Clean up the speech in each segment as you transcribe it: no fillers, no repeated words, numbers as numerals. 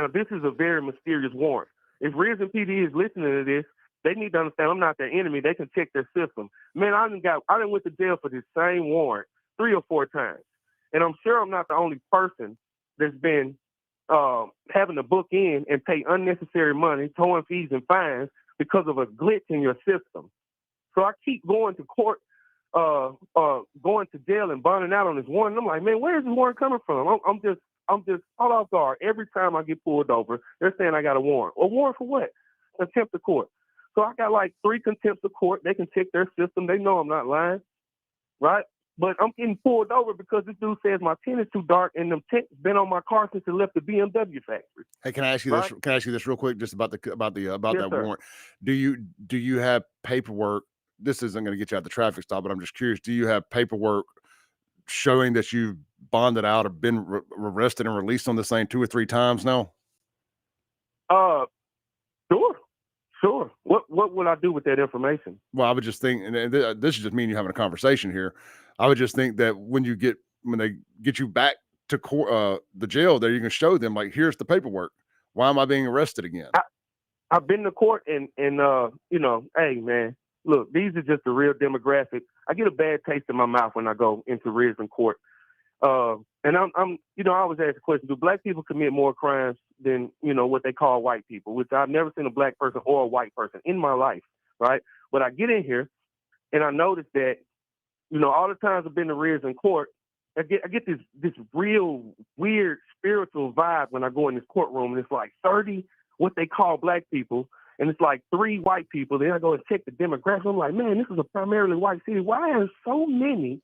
Now, this is a very mysterious warrant. If Risen PD is listening to this, they need to understand I'm not their enemy. They can check their system. Man, I done went to jail for this same warrant 3 or 4 times. And I'm sure I'm not the only person that's been having to book in and pay unnecessary money, towing fees and fines because of a glitch in your system. So I keep going to court, going to jail and bonding out on this warrant. I'm like, man, where is this warrant coming from? I'm just caught off guard. Every time I get pulled over, they're saying I got a warrant. A warrant for what? Contempt of court. So I got like 3 contempts of court. They can check their system. They know I'm not lying, right? But I'm getting pulled over because this dude says my tint is too dark and the tint's been on my car since it left the BMW factory. Hey, can I ask you this? Can I ask you this real quick, just about Yes, that sir. warrant? Do you have paperwork? This isn't going to get you out the traffic stop, but I'm just curious. Do you have paperwork showing that you've bonded out or been arrested and released on the same 2 or 3 times now? Sure. What would I do with that information? Well, I would just think, and this is just me and you having a conversation here. I would just think that when they get you back to court, the jail, there you can show them like, here's the paperwork. Why am I being arrested again? I've been to court and hey man, look, these are just the real demographic. I get a bad taste in my mouth when I go into Risen court. And I'm I always ask the question, do black people commit more crimes than, what they call white people, which I've never seen a black person or a white person in my life, right? But I get in here and I notice that, all the times I've been to Risen court, I get this real weird spiritual vibe when I go in this courtroom, and it's like 30 what they call black people, and it's like 3 white people. Then I go and check the demographics. I'm like, man, this is a primarily white city. Why are so many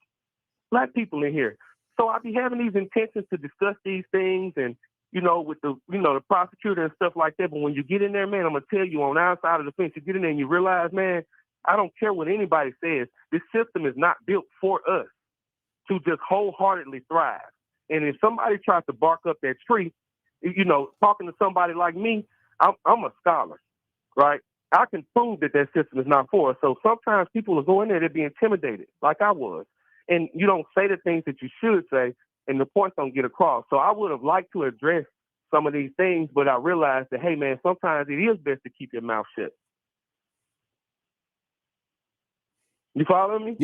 black people in here? So I be having these intentions to discuss these things and, with the prosecutor and stuff like that. But when you get in there, man, I'm going to tell you on the outside of the fence, you get in there and you realize, man, I don't care what anybody says. This system is not built for us to just wholeheartedly thrive. And if somebody tries to bark up that tree, talking to somebody like me, I'm a scholar, right? I can prove that system is not for us. So sometimes people will go in there, they'll be intimidated, like I was. And you don't say the things that you should say, and the points don't get across. So I would have liked to address some of these things, but I realized that, hey, man, sometimes it is best to keep your mouth shut. You follow me?